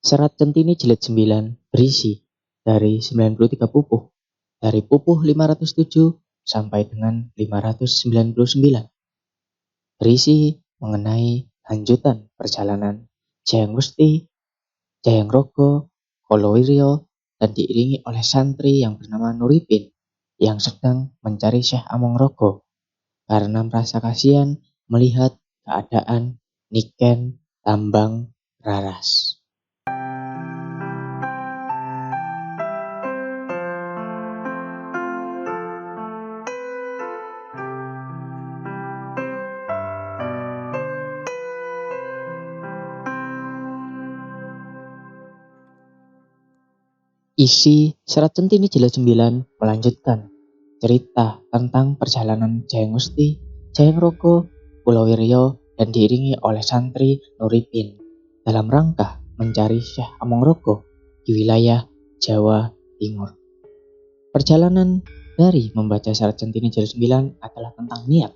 Serat Centini Jilid 9 berisi dari 93 pupuh, dari pupuh 507 sampai dengan 599. Berisi mengenai lanjutan perjalanan Jayang Gusti, Jayang Rogo, Kolowiryo, dan diiringi oleh santri yang bernama Nuripin yang sedang mencari Syekh Amongrogo karena merasa kasihan melihat keadaan Niken Tambang Raras. Isi Serat Centini Jilid 9 melanjutkan cerita tentang perjalanan Jayang Gusti, Jayang Rogo, Kulowiryo, dan diiringi oleh santri Nuripin dalam rangka mencari Syekh Amongrogo di wilayah Jawa Timur. Perjalanan dari membaca Serat Centini Jilid 9 adalah tentang niat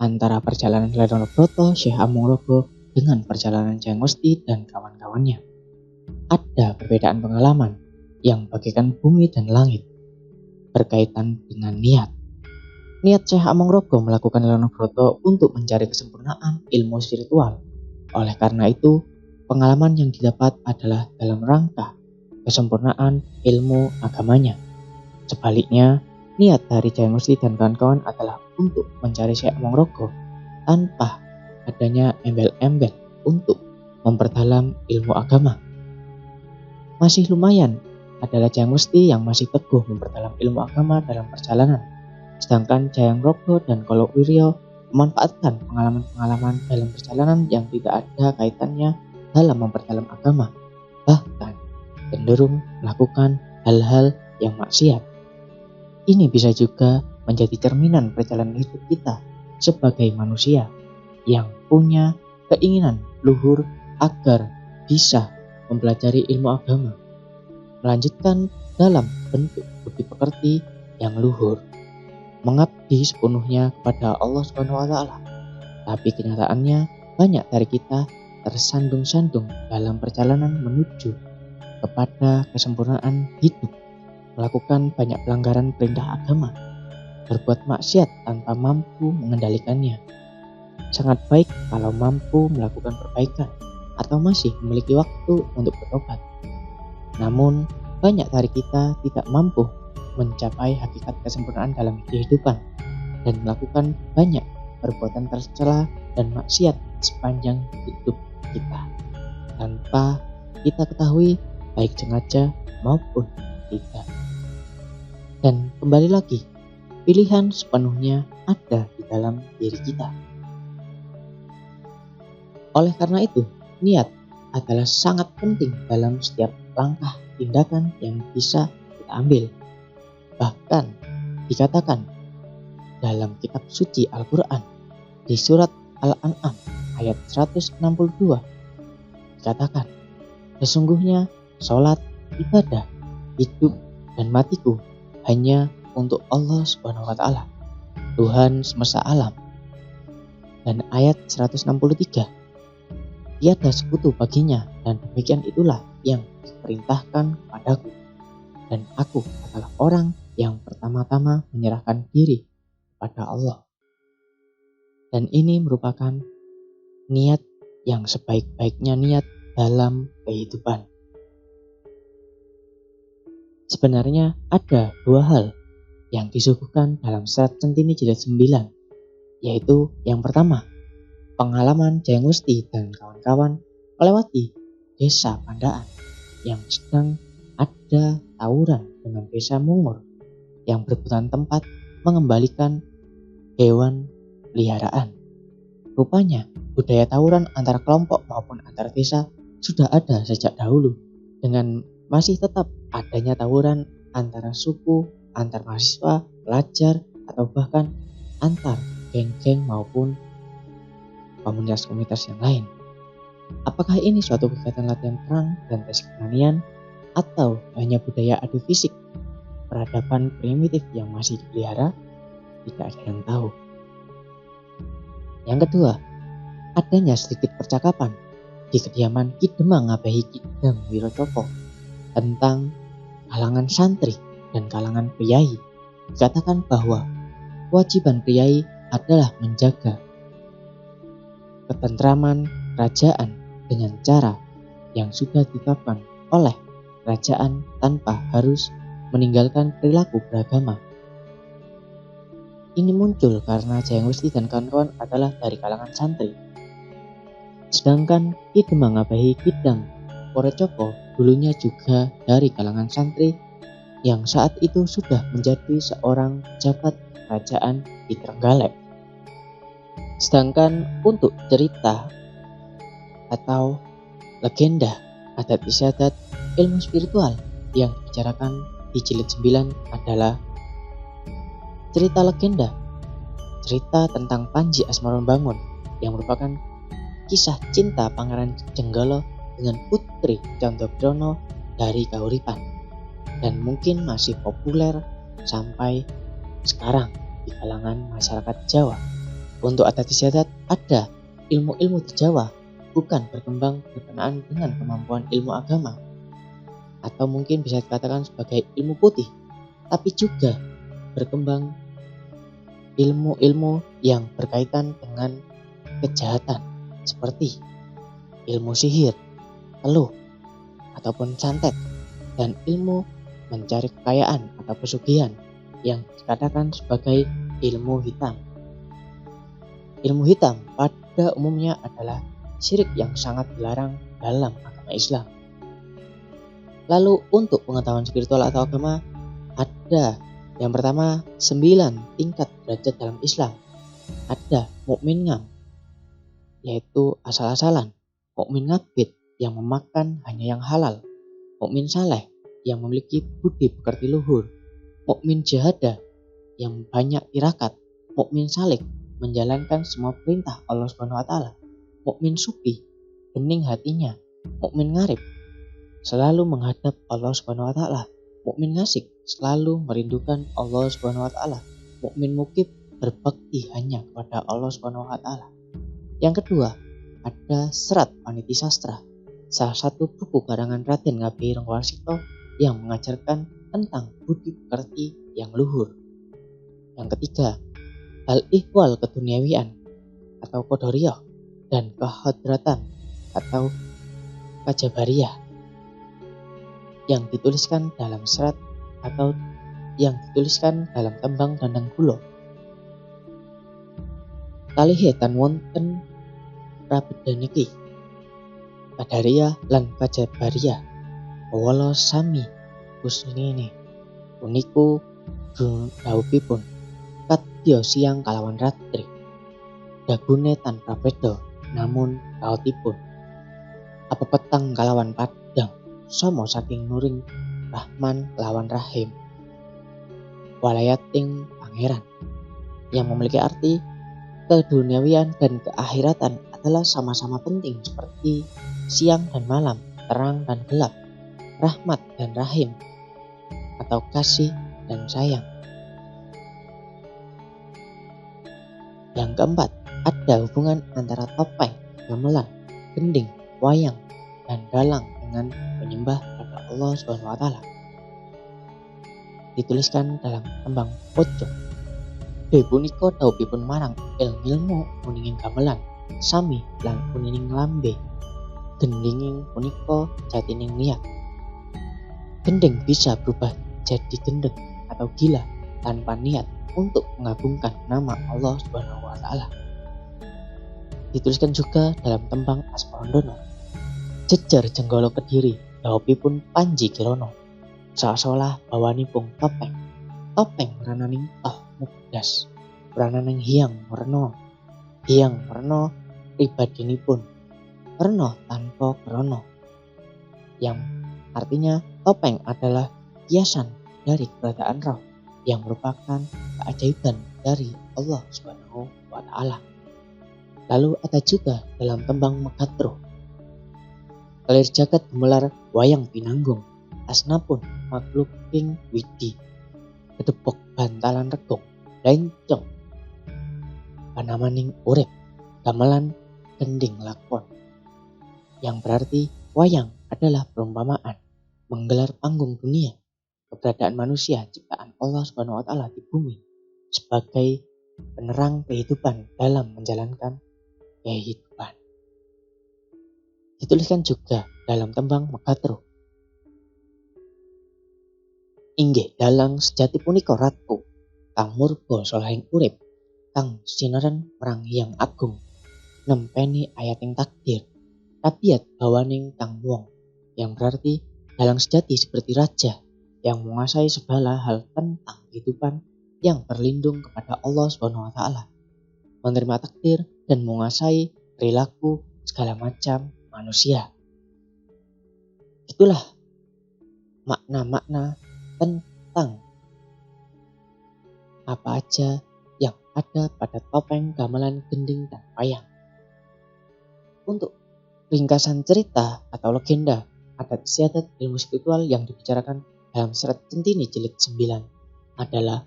antara perjalanan Leronobroto, Syekh Amongrogo dengan perjalanan Jayang Gusti dan kawan-kawannya. Ada perbedaan pengalaman yang bagaikan bumi dan langit berkaitan dengan niat. Niat Syekh Amongrogo melakukan Leronobroto untuk mencari kesempurnaan ilmu spiritual. Oleh karena itu, pengalaman yang didapat adalah dalam rangka kesempurnaan ilmu agamanya. Sebaliknya, niat dari Jayang Gusti dan kawan-kawan adalah untuk mencari Syekh Amongrogo tanpa adanya embel-embel untuk memperdalam ilmu agama. Masih lumayan adalah Jayang Gusti yang masih teguh memperdalam ilmu agama dalam perjalanan. Sedangkan Jayang Rogo dan Kolowiryo memanfaatkan pengalaman-pengalaman dalam perjalanan yang tidak ada kaitannya dalam memperdalam agama. Bahkan cenderung melakukan hal-hal yang maksiat. Ini bisa juga menjadi cerminan perjalanan hidup kita sebagai manusia yang punya keinginan luhur agar bisa mempelajari ilmu agama, melanjutkan dalam bentuk budi pekerti yang luhur, mengabdi sepenuhnya kepada Allah SWT. Tapi kenyataannya banyak dari kita tersandung-sandung dalam perjalanan menuju kepada kesempurnaan hidup, melakukan banyak pelanggaran perintah agama, berbuat maksiat tanpa mampu mengendalikannya. Sangat baik kalau mampu melakukan perbaikan atau masih memiliki waktu untuk bertobat. Namun, banyak dari kita tidak mampu mencapai hakikat kesempurnaan dalam kehidupan dan melakukan banyak perbuatan tercela dan maksiat sepanjang hidup kita tanpa kita ketahui baik sengaja maupun tidak. Dan kembali lagi, pilihan sepenuhnya ada di dalam diri kita. Oleh karena itu, niat adalah sangat penting dalam setiap langkah tindakan yang bisa kita ambil. Bahkan dikatakan dalam kitab suci Al-Quran di surat Al-An'am ayat 162 dikatakan, sesungguhnya sholat, ibadah, hidup, dan matiku hanya untuk Allah SWT, Tuhan semesta alam. Dan ayat 163, tiada sekutu baginya, dan demikian itulah yang diperintahkan kepadaku. Dan aku adalah orang yang pertama-tama menyerahkan diri kepada Allah. Dan ini merupakan niat yang sebaik-baiknya niat dalam kehidupan. Sebenarnya ada dua hal yang disuguhkan dalam Serat Centini Jilid 9, yaitu yang pertama, pengalaman Jayang Gusti dan kawan-kawan melewati desa Pandaan yang sedang ada tawuran dengan desa Mungur yang berebutan tempat mengembalikan hewan peliharaan. Rupanya budaya tawuran antar kelompok maupun antar desa sudah ada sejak dahulu, dengan masih tetap adanya tawuran antara suku, antar mahasiswa, pelajar, atau bahkan antar geng-geng maupun komunitas-komunitas yang lain. Apakah ini suatu kegiatan latihan perang dan tes keberanian, atau hanya budaya adu fisik, peradaban primitif yang masih dipelihara? Tidak ada yang tahu. Yang kedua, adanya sedikit percakapan di kediaman Ki Demang Ngabehi Kidang Wirocoko tentang kalangan santri dan kalangan priai. Dikatakan bahwa kewajiban priai adalah menjaga ketentraman kerajaan dengan cara yang sudah ditetapkan oleh kerajaan tanpa harus meninggalkan perilaku beragama. Ini muncul karena Jayang Gusti dan kawan-kawan adalah dari kalangan santri. Sedangkan Ki Demang Ngabehi Kidang Wirocoko dulunya juga dari kalangan santri yang saat itu sudah menjadi seorang pejabat kerajaan di Trenggalek. Sedangkan untuk cerita atau legenda adat istiadat ilmu spiritual yang dibicarakan di jilid 9 adalah cerita legenda, cerita tentang Panji Asmarambangun yang merupakan kisah cinta Pangeran Jenggala dengan Putri Condrogirono dari Kahuripan dan mungkin masih populer sampai sekarang di kalangan masyarakat Jawa. Untuk adat istiadat ada ilmu-ilmu di Jawa bukan berkembang berkenaan dengan kemampuan ilmu agama atau mungkin bisa dikatakan sebagai ilmu putih, tapi juga berkembang ilmu-ilmu yang berkaitan dengan kejahatan seperti ilmu sihir, teluh, ataupun santet, dan ilmu mencari kekayaan atau pesugihan yang dikatakan sebagai ilmu hitam. Ilmu hitam pada umumnya adalah syirik yang sangat dilarang dalam agama Islam. Lalu untuk pengetahuan spiritual atau agama ada yang pertama 9 tingkat derajat dalam Islam. Ada mukmin ngam, yaitu asal-asalan, mukmin ngabid yang memakan hanya yang halal, mukmin saleh yang memiliki budi pekerti luhur, mukmin jahadah yang banyak tirakat, mukmin salik menjalankan semua perintah Allah Subhanahu wa taala, mukmin sufi bening hatinya, mukmin ngarib selalu menghadap Allah Subhanahu wa taala, mukmin ngasik selalu merindukan Allah Subhanahu wa taala, mukmin mukib berbakti hanya kepada Allah Subhanahu wa taala. Yang kedua, ada Serat Paniti Sastra, salah satu buku karangan Raden Ngabehi Renggawarsita yang mengajarkan tentang budi pekerti yang luhur. Yang ketiga, Al-Ihwal Keduniawian atau Qadariyah dan Kehadratan atau Kajabariyah yang dituliskan dalam serat atau yang dituliskan dalam tembang Dandang Gula. Kalihetan wonten prabedaniki Qadariyah lan Kajabariyah wala sami kusnine uniku dawuhipun kadya siang kalawan ratri dagune tanpa beda namun raotipun apa petang kalawan padang sama saking nuring Rahman lawan Rahim walayating pangeran, yang memiliki arti keduniawian dan keakhiratan adalah sama-sama penting seperti siang dan malam, terang dan gelap, rahmat dan rahim, atau kasih dan sayang. Yang keempat, ada hubungan antara topeng, gamelan, gending, wayang, dan dalang dengan menyembah pada Allah Subhanahu wa taala. Dituliskan dalam tembang Pojok. Dewi punika dawuhipun marang ilmu kuninging gamelan, sami lan kuninging lambe. Gendinging punika jatining niat. Gending bisa berubah jadi gendeng atau gila tanpa niat untuk mengagungkan nama Allah Subhanahu wa taala. Dituliskan juga dalam tembang Asmarandono. Jejer jenggala Kediri dawuhipun Panji Kirana. Saolah bawanipun topeng. Topeng rananing toh mukdas. Rananing hiyang werna. Hiyang werna pribadinipun. Werna tanpa krana. Yang artinya topeng adalah hiasan dari keberadaan roh yang merupakan keajaiban dari Allah Subhanahu wa taala. Lalu ada juga dalam tembang Megatruh. Kelir jagat gemelar wayang pinanggung. Asnapun makhluk ing widi. Kedepok bantalan regong. Lencong panamaning urip. Gamelan gending lakon. yang berarti wayang adalah perumpamaan menggelar panggung dunia, keberadaan manusia ciptaan Allah Subhanahu wa taala di bumi sebagai penerang kehidupan dalam menjalankan kehidupan. Dituliskan juga dalam tembang Megatro. Inggih dalang sejati punika ratu kang murba solahing urip kang sineren merang Hyang Agung nempeni ayating takdir tabiat bawaning kang wong yang berarti dalang sejati seperti raja yang menguasai segala hal tentang kehidupan yang berlindung kepada Allah Subhanahu wa taala, menerima takdir dan menguasai perilaku segala macam manusia. Itulah makna-makna tentang apa aja yang ada pada topeng, gamelan, gending, dan wayang. Untuk ringkasan cerita atau legenda adat istiadat ilmu spiritual yang dibicarakan dalam Serat Centini jilid 9 adalah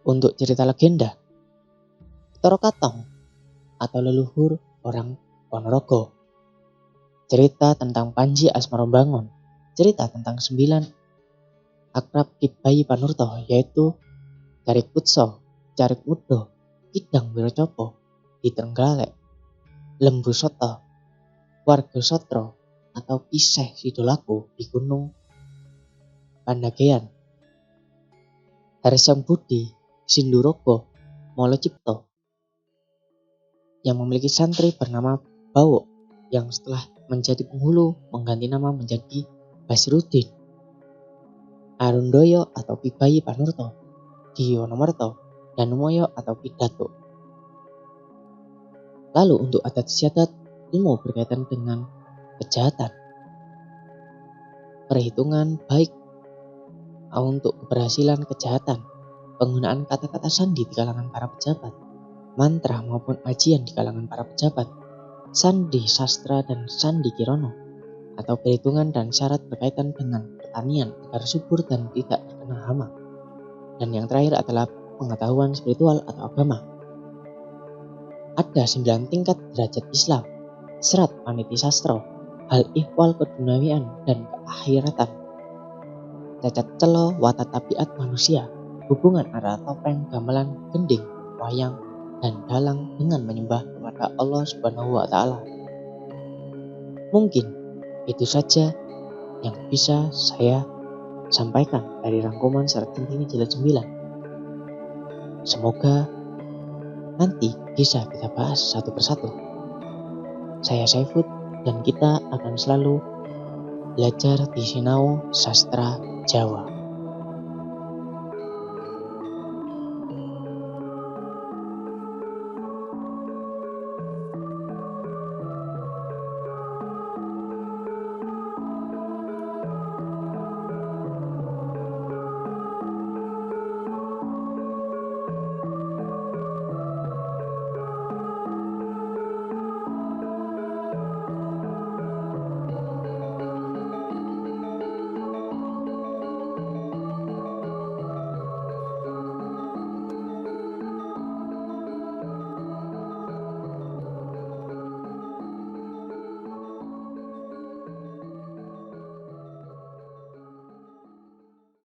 untuk cerita legenda Toro Katong atau leluhur orang Ponorogo, cerita tentang Panji Asmarobangun, cerita tentang 9 akrab Ki Bayi Panurto yaitu Carik Putso, Carik Mudo, Kidang Wirocopo, Ki Trenggalek, Lembu Soto, Warga Sotro atau Kiseh Sidolaku di Gunung Pandagean, Harsang Budi, Sindurogo, Molo Cipto yang memiliki santri bernama Bawo yang setelah menjadi penghulu mengganti nama menjadi Basirudin, Arundoyo atau Ki Bayi Panurto, Diyonomerto, dan Numoyo atau Ki Datuk. Lalu untuk adat istiadat ilmu berkaitan dengan kejahatan, perhitungan baik untuk keberhasilan kejahatan, penggunaan kata-kata sandi di kalangan para pejabat, mantra maupun ajian di kalangan para pejabat, sandi sastra dan sandi kirono, atau perhitungan dan syarat berkaitan dengan pertanian agar subur dan tidak terkena hama. Dan yang terakhir adalah pengetahuan spiritual atau agama. Ada 9 tingkat derajat Islam, serat paniti sastro, hal ihwal keduniawian dan keakhiratan, cacat celo watak tabiat manusia, hubungan antara topeng, gamelan, gending, wayang, dan dalang dengan menyembah kepada Allah Subhanahu wa taala. Mungkin itu saja yang bisa saya sampaikan dari rangkuman Serat Centini jilid 9. Semoga nanti bisa kita bahas satu persatu. Saya Saifud dan kita akan selalu belajar di Sinau Sastra Jawa.